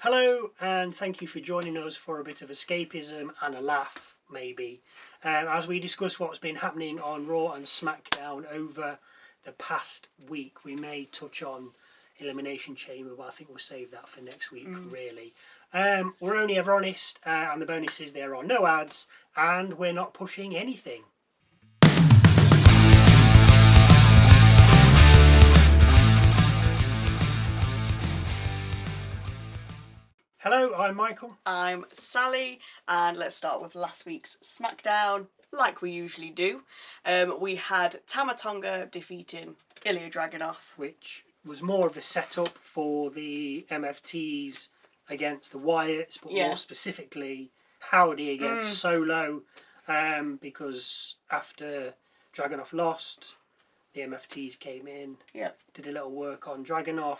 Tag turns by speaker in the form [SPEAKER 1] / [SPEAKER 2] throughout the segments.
[SPEAKER 1] Hello, and thank you for joining us for a bit of escapism and a laugh, maybe, as we discuss what's been happening on Raw and SmackDown over the past week. We may touch on Elimination Chamber, but I think we'll save that for next week, really. We're only ever honest, and the bonus is there are no ads, and we're not pushing anything. Hello, I'm Michael.
[SPEAKER 2] I'm Sally, and let's start with last week's SmackDown, like we usually do. We had Tonga defeating Ilja Dragunov.
[SPEAKER 1] Which was more of a setup for the MFTs against the Wyatts, but more specifically Howdy against Solo, because after Dragunov lost, the MFTs came in, did a little work on Dragunov,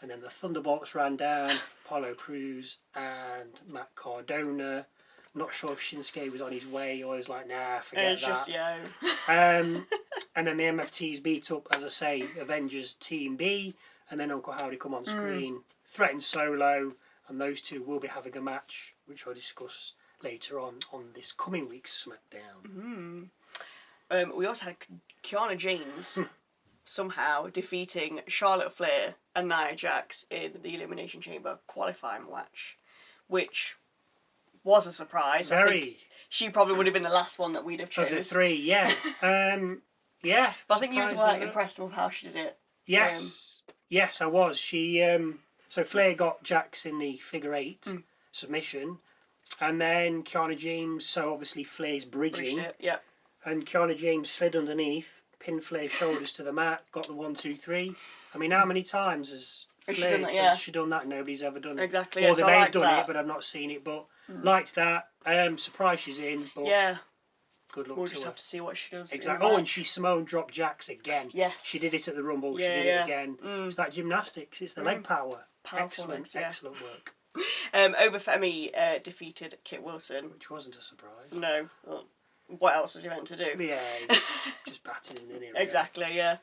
[SPEAKER 1] and then the Thunderbolts ran down, Apollo Crews and Matt Cardona. Not sure if Shinsuke was on his way or was like, nah, forget that. And then the MFTs beat up, as I say, Avengers Team B, and then Uncle Howdy come on screen, threatened Solo, and those two will be having a match, which I'll discuss later on this coming week's SmackDown.
[SPEAKER 2] We also had Kiana James somehow defeating Charlotte Flair and Nia Jax in the Elimination Chamber qualifying match, which was a surprise.
[SPEAKER 1] Very.
[SPEAKER 2] I think she probably would have been the last one that we'd have chosen.
[SPEAKER 1] Of the three, yeah. Yeah.
[SPEAKER 2] But I think you was quite impressed with how she did it.
[SPEAKER 1] Yes. Yes, I was. She so Flair got Jax in the figure eight submission, and then Kiana James, so obviously Flair's bridging. And Kiana James slid underneath, pinned Flair's shoulders to the mat, got the 1, 2, 3. I mean, how many times has she done that? Nobody's ever done it.
[SPEAKER 2] Exactly.
[SPEAKER 1] Or they may have done it, but I've not seen it. But liked that. Surprised she's in. But good luck to her.
[SPEAKER 2] We'll just have to see what she does.
[SPEAKER 1] Exactly. Oh, and she Simone dropped Jax again.
[SPEAKER 2] Yes.
[SPEAKER 1] She did it at the Rumble. She did it again. It's that gymnastics. It's the leg power.
[SPEAKER 2] Powerful
[SPEAKER 1] Excellent work.
[SPEAKER 2] Over Femi defeated Kit Wilson.
[SPEAKER 1] Which wasn't a surprise.
[SPEAKER 2] No. What else was he meant to do?
[SPEAKER 1] Yeah, just batting in it.
[SPEAKER 2] Exactly, yeah.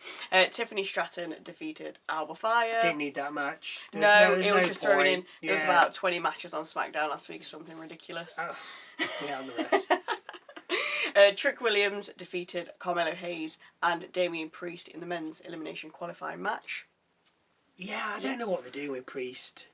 [SPEAKER 2] Tiffany Stratton defeated Alba Fire.
[SPEAKER 1] Didn't need that match.
[SPEAKER 2] It was just thrown in. There was about 20 matches on SmackDown last week, something ridiculous.
[SPEAKER 1] And the rest.
[SPEAKER 2] Trick Williams defeated Carmelo Hayes and Damian Priest in the men's elimination qualifying match.
[SPEAKER 1] Yeah, I don't know what they're doing with Priest.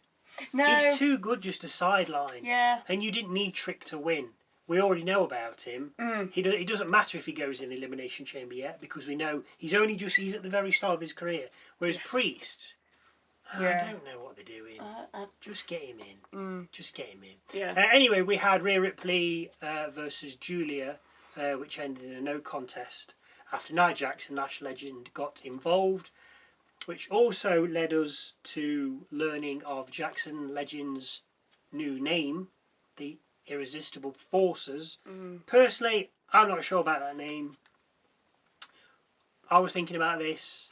[SPEAKER 2] No.
[SPEAKER 1] He's too good just to sideline.
[SPEAKER 2] Yeah.
[SPEAKER 1] And you didn't need Trick to win. We already know about him. It doesn't matter if he goes in the Elimination Chamber yet, because we know he's at the very start of his career. Whereas Priest, I don't know what they're doing. Just get him in. Just get him in.
[SPEAKER 2] Yeah.
[SPEAKER 1] Anyway, we had Rhea Ripley versus Giulia, which ended in a no contest after Nia Jax and Lash Legend got involved, which also led us to learning of Jackson Legend's new name, the Irresistible Forces. Personally, I'm not sure about that name. I was thinking about this.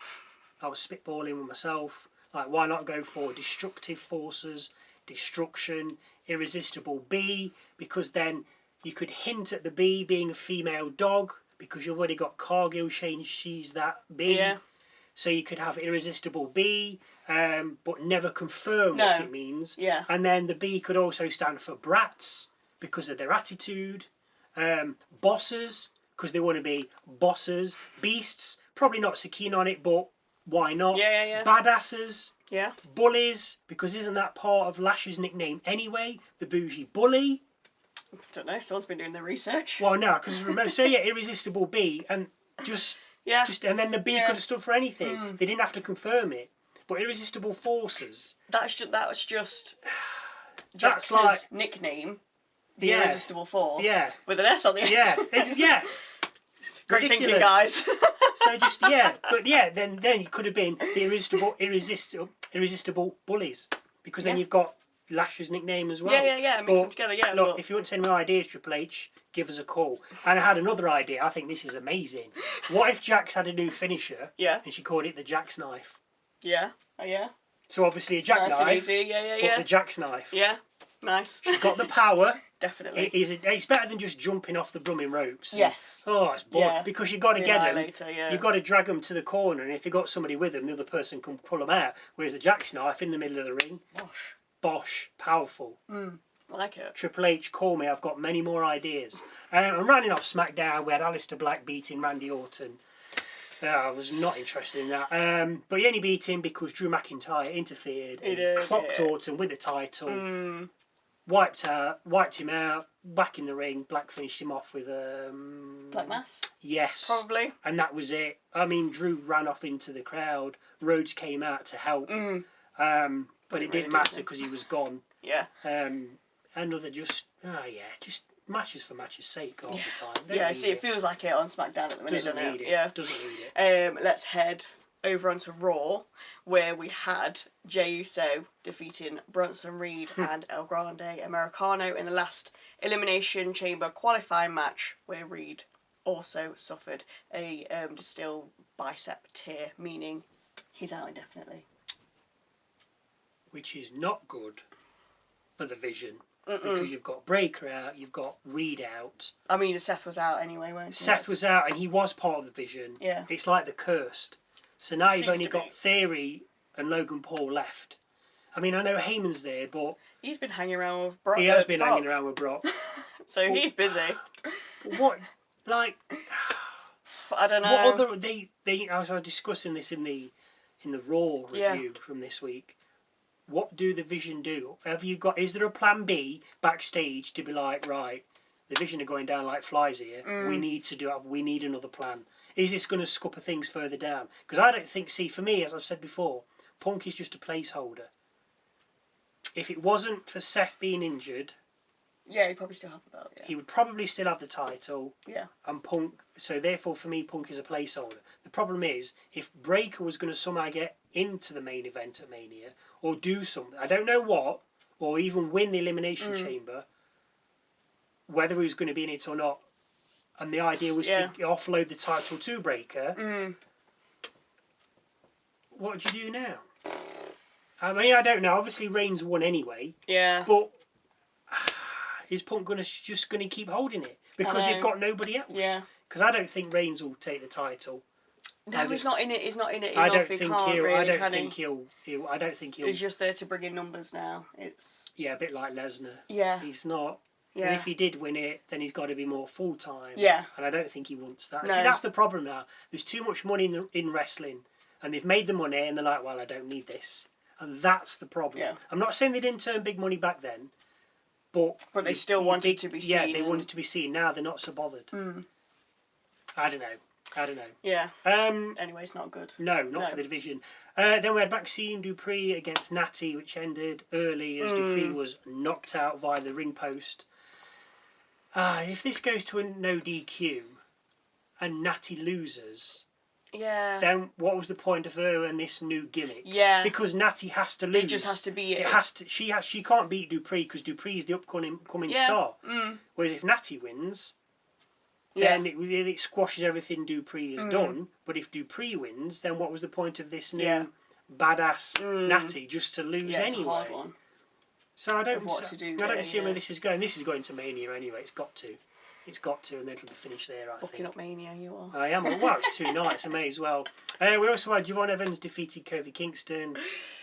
[SPEAKER 1] I was spitballing with myself. Like, why not go for Destructive Forces, Destruction, Irresistible B? Because then you could hint at the B being a female dog, because you've already got Cargill saying she's that B.
[SPEAKER 2] Yeah.
[SPEAKER 1] So you could have Irresistible B, but never confirm what it means.
[SPEAKER 2] Yeah.
[SPEAKER 1] And then the B could also stand for brats, because of their attitude. Bosses, because they want to be bosses. Beasts, probably not so keen on it, but why not?
[SPEAKER 2] Yeah.
[SPEAKER 1] Badasses.
[SPEAKER 2] Yeah.
[SPEAKER 1] Bullies, because isn't that part of Lash's nickname anyway? The bougie bully.
[SPEAKER 2] I don't know, someone's been doing their research.
[SPEAKER 1] Well, no, because remember, so Irresistible B, and and then the B could have stood for anything. They didn't have to confirm it. But Irresistible Forces.
[SPEAKER 2] That was just
[SPEAKER 1] That's
[SPEAKER 2] Jax's nickname. The Irresistible Force.
[SPEAKER 1] Yeah.
[SPEAKER 2] With an S on the end.
[SPEAKER 1] Yeah.
[SPEAKER 2] Great thinking, guys.
[SPEAKER 1] So just then it could have been the irresistible bullies, because then you've got Lash's nickname as well.
[SPEAKER 2] Yeah. Mix them together. Yeah.
[SPEAKER 1] Look, if you want to send me ideas, Triple H, give us a call. And I had another idea. I think this is amazing. What if Jax had a new finisher?
[SPEAKER 2] Yeah.
[SPEAKER 1] And she called it the Jax knife.
[SPEAKER 2] Yeah. Yeah.
[SPEAKER 1] So obviously a jackknife.
[SPEAKER 2] Nice and easy. Yeah.
[SPEAKER 1] But the Jax knife.
[SPEAKER 2] Yeah. Nice.
[SPEAKER 1] She's got the power.
[SPEAKER 2] Definitely.
[SPEAKER 1] It's better than just jumping off the blooming ropes.
[SPEAKER 2] Yes.
[SPEAKER 1] It's boring. Because you've got to get them.
[SPEAKER 2] Later,
[SPEAKER 1] You've got to drag them to the corner, and if you've got somebody with them, the other person can pull them out. Whereas the Jax knife in the middle of the ring, bosh, powerful.
[SPEAKER 2] Like it.
[SPEAKER 1] Triple H, call me, I've got many more ideas. And rounding off SmackDown, we had Aleister Black beating Randy Orton. I was not interested in that. But he only beat him because Drew McIntyre interfered. He clocked Orton with the title. Wiped him out, back in the ring. Black finished him off with
[SPEAKER 2] Black Mass?
[SPEAKER 1] Yes.
[SPEAKER 2] Probably.
[SPEAKER 1] And that was it. I mean, Drew ran off into the crowd. Rhodes came out to help. But it didn't matter because he was gone.
[SPEAKER 2] Yeah.
[SPEAKER 1] Another just matches for matches' sake all the time.
[SPEAKER 2] It feels like it on SmackDown at the minute, doesn't it?
[SPEAKER 1] Yeah. Doesn't need it.
[SPEAKER 2] Let's head over onto Raw, where we had Jey Uso defeating Bronson Reed and El Grande Americano in the last Elimination Chamber qualifying match, where Reed also suffered a distal bicep tear, meaning he's out indefinitely.
[SPEAKER 1] Which is not good for the Vision. Because you've got Breaker out, you've got Reed out.
[SPEAKER 2] I mean, Seth was out anyway, weren't he?
[SPEAKER 1] Seth was out and he was part of the Vision.
[SPEAKER 2] Yeah.
[SPEAKER 1] It's like the cursed. So now you've only got Theory and Logan Paul left. I mean, I know Heyman's there, but...
[SPEAKER 2] He's been hanging around with Brock.
[SPEAKER 1] He has been hanging around with Brock.
[SPEAKER 2] So he's busy.
[SPEAKER 1] But what, like...
[SPEAKER 2] I don't know.
[SPEAKER 1] What other... I was discussing this in the Raw review from this week. What do the Vision do? Is there a plan B backstage to be like, right, the Vision are going down like flies here. We need another plan. Is this going to scupper things further down? Because I don't think, for me, as I've said before, Punk is just a placeholder. If it wasn't for Seth being injured...
[SPEAKER 2] Yeah, he'd probably still have the belt, yeah.
[SPEAKER 1] He would probably still have the title.
[SPEAKER 2] Yeah.
[SPEAKER 1] And Punk... So therefore, for me, Punk is a placeholder. The problem is, if Breaker was going to somehow get into the main event at Mania, or do something, I don't know what, or even win the Elimination Chamber, whether he was going to be in it or not, and the idea was to offload the title to Breaker, what do you do now? I mean, I don't know. Obviously, Reigns won anyway.
[SPEAKER 2] Yeah.
[SPEAKER 1] But is Punk just going to keep holding it? Because they've got nobody else.
[SPEAKER 2] Yeah.
[SPEAKER 1] Because I don't think Reigns will take the title.
[SPEAKER 2] No, he's not in it. He's not in it enough.
[SPEAKER 1] I don't think he'll.
[SPEAKER 2] Really,
[SPEAKER 1] I don't think he'll.
[SPEAKER 2] He's just there to bring in numbers now. It's
[SPEAKER 1] a bit like Lesnar.
[SPEAKER 2] Yeah.
[SPEAKER 1] He's not.
[SPEAKER 2] Yeah.
[SPEAKER 1] And if he did win it, then he's got to be more full time.
[SPEAKER 2] Yeah.
[SPEAKER 1] And I don't think he wants that.
[SPEAKER 2] No.
[SPEAKER 1] See, that's the problem now. There's too much money in wrestling, and they've made the money, and they're like, well, I don't need this, and that's the problem.
[SPEAKER 2] Yeah.
[SPEAKER 1] I'm not saying they didn't turn big money back then, but
[SPEAKER 2] they still wanted to be seen.
[SPEAKER 1] Yeah, they wanted to be seen. Now they're not so bothered. I don't know.
[SPEAKER 2] Yeah. Anyway, it's not good.
[SPEAKER 1] No, not for the division. Then we had Maxxine Dupri against Nattie, which ended early as Dupri was knocked out via the ring post. If this goes to a no DQ and Nattie loses, then what was the point of her and this new gimmick?
[SPEAKER 2] Yeah.
[SPEAKER 1] Because Nattie has to lose.
[SPEAKER 2] It just has to be it.
[SPEAKER 1] She can't beat Dupri because Dupri is the upcoming star. Whereas if Nattie wins, then it squashes everything Dupri has done. But if Dupri wins, then what was the point of this new badass Nattie just to lose anyway?
[SPEAKER 2] It's a hard one.
[SPEAKER 1] So I don't see where this is going. This is going to Mania anyway. It's got to, and it'll be finished there. I
[SPEAKER 2] Booking
[SPEAKER 1] think.
[SPEAKER 2] up Mania, you are.
[SPEAKER 1] I am. Well, it's 2 nights. I may as well. We also had Javon Evans defeated Kofi Kingston.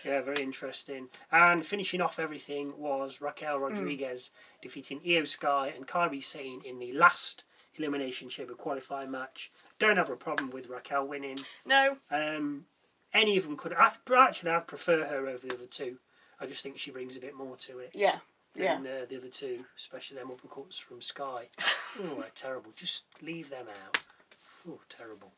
[SPEAKER 1] Yeah, very interesting. And finishing off everything was Raquel Rodriguez defeating Io Sky and Kairi Sane in the last Elimination Chamber qualifying match. Don't have a problem with Raquel winning.
[SPEAKER 2] No.
[SPEAKER 1] Any of them could. I'd prefer her over the other two. I just think she brings a bit more to it.
[SPEAKER 2] Yeah.
[SPEAKER 1] Than the other two, especially them uppercuts from Sky. Oh, they're terrible. Just leave them out. Oh, terrible.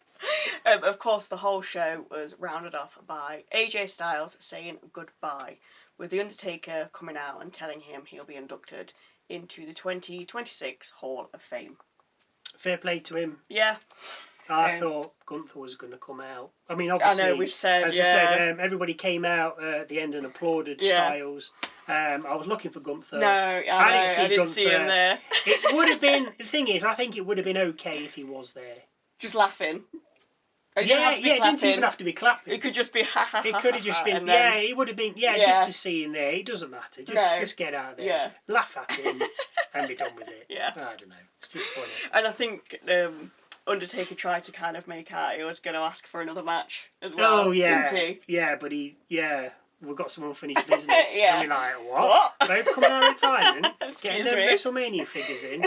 [SPEAKER 2] Of course, the whole show was rounded off by AJ Styles saying goodbye, with The Undertaker coming out and telling him he'll be inducted into the 2026 Hall of Fame.
[SPEAKER 1] Fair play to him.
[SPEAKER 2] Yeah.
[SPEAKER 1] I thought Gunther was going to come out. I mean, obviously,
[SPEAKER 2] I know, we've said,
[SPEAKER 1] as I said, everybody came out at the end and applauded Styles. I was looking for Gunther.
[SPEAKER 2] No, I didn't see him there.
[SPEAKER 1] It would have been, the thing is, I think it would have been okay if he was there.
[SPEAKER 2] Just laughing.
[SPEAKER 1] It didn't even have to be clapping.
[SPEAKER 2] It could just be ha ha ha.
[SPEAKER 1] It could have just been, it would have been, just to see him there. It doesn't matter. Just get out of there. Laugh at him and be done with it.
[SPEAKER 2] Yeah.
[SPEAKER 1] I don't know. It's just funny.
[SPEAKER 2] And I think Undertaker tried to kind of make out he was going to ask for another match as well.
[SPEAKER 1] Oh, yeah.
[SPEAKER 2] Didn't he?
[SPEAKER 1] Yeah, but we've got some unfinished business.
[SPEAKER 2] Yeah.
[SPEAKER 1] And we're like, what? Both coming out of retirement, getting their
[SPEAKER 2] Excuse
[SPEAKER 1] WrestleMania figures in.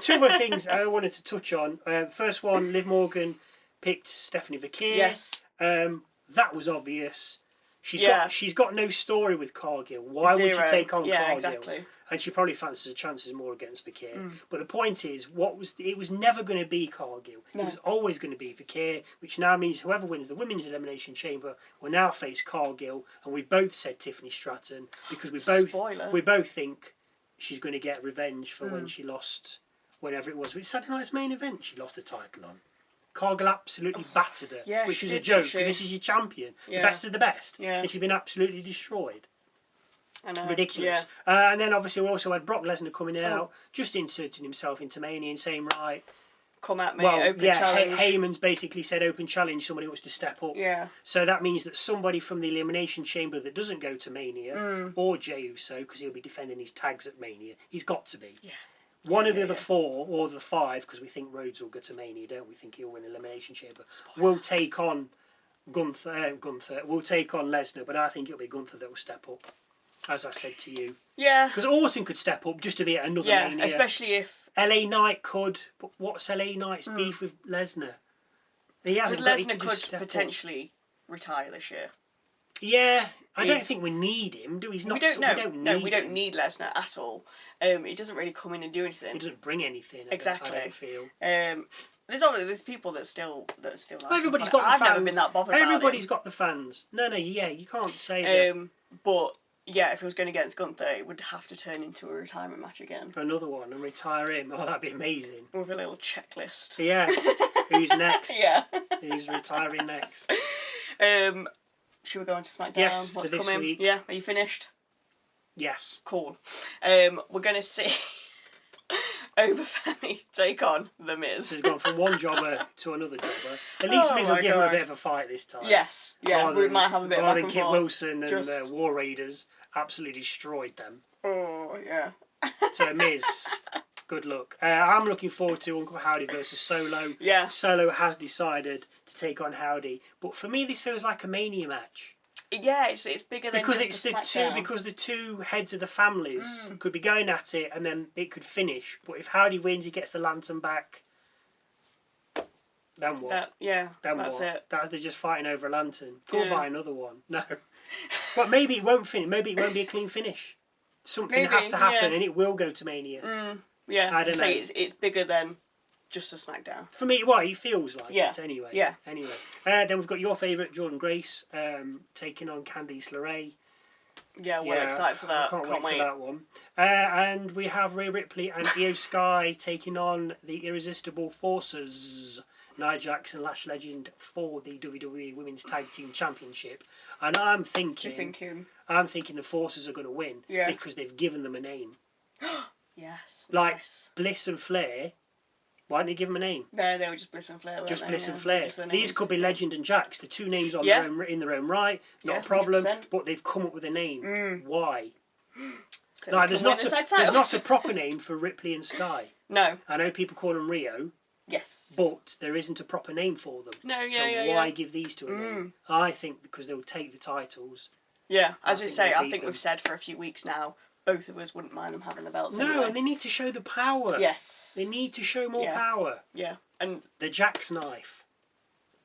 [SPEAKER 1] Two other things I wanted to touch on. First one, Liv Morgan picked Stephanie Vaquer.
[SPEAKER 2] Yes.
[SPEAKER 1] That was obvious.
[SPEAKER 2] Yeah.
[SPEAKER 1] She's got no story with Cargill. Why would she take on Cargill?
[SPEAKER 2] Exactly.
[SPEAKER 1] And she probably fancies her chances more against Vaquer. But the point is, it was never going to be Cargill.
[SPEAKER 2] No.
[SPEAKER 1] It was always going to be Vaquer, which now means whoever wins the Women's Elimination Chamber will now face Cargill. And we both said Tiffany Stratton because we both think she's going to get revenge for when she lost, whenever it was. Which Saturday Night's main event she lost the title on. Cargill absolutely battered her, which is a joke. This is your champion, the best of the best, and she's been absolutely destroyed.
[SPEAKER 2] I know.
[SPEAKER 1] Ridiculous.
[SPEAKER 2] Yeah.
[SPEAKER 1] And then obviously we also had Brock Lesnar coming out, just inserting himself into Mania and saying, right,
[SPEAKER 2] come at me, open challenge.
[SPEAKER 1] Heyman's basically said open challenge, somebody wants to step up.
[SPEAKER 2] Yeah.
[SPEAKER 1] So that means that somebody from the Elimination Chamber that doesn't go to Mania, or Jey Uso, because he'll be defending his tags at Mania, he's got to be.
[SPEAKER 2] Yeah.
[SPEAKER 1] One of the other 4, or the 5, because we think Rhodes will go to Mania, don't we? Think he'll win Elimination Chamber. Will take on Gunther. Will take on Lesnar, but I think it'll be Gunther that will step up, as I said to you.
[SPEAKER 2] Yeah.
[SPEAKER 1] Because Orton could step up just to be at another Mania.
[SPEAKER 2] Yeah, especially if...
[SPEAKER 1] LA Knight could, but what's LA Knight's beef with Lesnar? He hasn't.
[SPEAKER 2] Lesnar could potentially retire this year.
[SPEAKER 1] Yeah, I don't think we need him, do we?
[SPEAKER 2] We don't need Lesnar at all. He doesn't really come in and do anything.
[SPEAKER 1] He doesn't bring anything.
[SPEAKER 2] Exactly.
[SPEAKER 1] I don't feel.
[SPEAKER 2] There's people that still like
[SPEAKER 1] everybody's
[SPEAKER 2] him.
[SPEAKER 1] got the fans.
[SPEAKER 2] I've never been that bothered
[SPEAKER 1] Everybody's
[SPEAKER 2] about
[SPEAKER 1] got the fans. No, you can't say that.
[SPEAKER 2] But yeah, if it was going against Gunther, it would have to turn into a retirement match again.
[SPEAKER 1] For another one and retire him. Oh, that'd be amazing.
[SPEAKER 2] With a little checklist.
[SPEAKER 1] Yeah. Who's next?
[SPEAKER 2] Yeah.
[SPEAKER 1] Who's retiring next?
[SPEAKER 2] Should we go on to SmackDown?
[SPEAKER 1] Yes,
[SPEAKER 2] What's
[SPEAKER 1] for this
[SPEAKER 2] coming?
[SPEAKER 1] week.
[SPEAKER 2] Yeah, are you finished?
[SPEAKER 1] Yes.
[SPEAKER 2] Cool. We're going to see Over Femi take on The Miz.
[SPEAKER 1] So he's gone from one jobber to another jobber. At least Miz will give him a bit of a fight this time.
[SPEAKER 2] Yes, yeah, we might have a bit of back and
[SPEAKER 1] Kit
[SPEAKER 2] forth.
[SPEAKER 1] Wilson and War Raiders absolutely destroyed them.
[SPEAKER 2] Oh, yeah.
[SPEAKER 1] So Miz, good luck. I'm looking forward to Uncle Howdy versus Solo.
[SPEAKER 2] Yeah.
[SPEAKER 1] Solo has decided to take on Howdy, but for me this feels like a Mania match.
[SPEAKER 2] Yeah, it's bigger than
[SPEAKER 1] because
[SPEAKER 2] just
[SPEAKER 1] it's the two heads of the families could be going at it, and then it could finish. But if Howdy wins, he gets the lantern back. Then what?
[SPEAKER 2] That's it.
[SPEAKER 1] They're just fighting over a lantern. Go buy another one. No, but maybe it won't finish. Maybe it won't be a clean finish. Something has to happen, and it will go to Mania.
[SPEAKER 2] Yeah,
[SPEAKER 1] I don't know.
[SPEAKER 2] It's bigger than just a SmackDown.
[SPEAKER 1] For me, it feels like it anyway.
[SPEAKER 2] Yeah.
[SPEAKER 1] Anyway, then we've got your favourite, Jordan Grace, taking on Candice LeRae.
[SPEAKER 2] Yeah, excited for that.
[SPEAKER 1] Can't wait for that one. And we have Rhea Ripley and Io Sky taking on the Irresistible Forces, Nia Jax and Lash Legend, for the WWE Women's Tag Team Championship. And I'm thinking the Forces are going to win because they've given them a name.
[SPEAKER 2] Yes.
[SPEAKER 1] Like Bliss and Flair. Why didn't they give them a name?
[SPEAKER 2] No, they were just Bliss and Flair.
[SPEAKER 1] Bliss and Flair. These could be Legend and Jax, the two names in their own right. Not a problem.
[SPEAKER 2] 100%.
[SPEAKER 1] But they've come up with a name. Why?
[SPEAKER 2] So
[SPEAKER 1] there's not a proper name for Ripley and Sky.
[SPEAKER 2] No.
[SPEAKER 1] I know people call them Rio.
[SPEAKER 2] Yes.
[SPEAKER 1] But there isn't a proper name for them.
[SPEAKER 2] No,
[SPEAKER 1] why give these two a name? I think because they'll take the titles.
[SPEAKER 2] Yeah, as we say, I think we've said for a few weeks now, both of us wouldn't mind them having the belts.
[SPEAKER 1] No,
[SPEAKER 2] anyway.
[SPEAKER 1] and they need to show the power.
[SPEAKER 2] Yes.
[SPEAKER 1] They need to show more power.
[SPEAKER 2] Yeah, and
[SPEAKER 1] the Jax knife.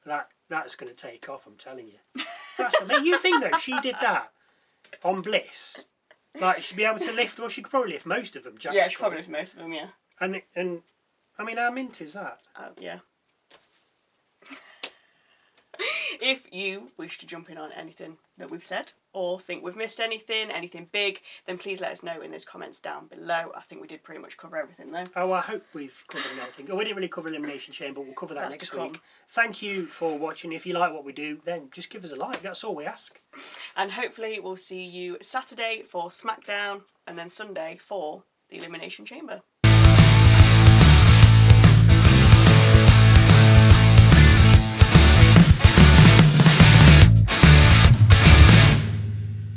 [SPEAKER 1] That's going to take off, I'm telling you. That's amazing. You think though she did that on Bliss? Like she'd be able to lift. Well, she could probably lift most of them. Jax
[SPEAKER 2] she could probably lift most of them. Yeah.
[SPEAKER 1] And I mean, how mint is that?
[SPEAKER 2] Yeah. If you wish to jump in on anything that we've said or think we've missed anything big, then please let us know in those comments down below. I think we did pretty much cover everything though.
[SPEAKER 1] Oh, I hope we've covered everything. We didn't really cover Elimination Chamber, but we'll cover that next week. Thank you for watching. If you like what we do, then just give us a like. That's all we ask. And hopefully we'll see you Saturday for SmackDown and then Sunday for the Elimination Chamber.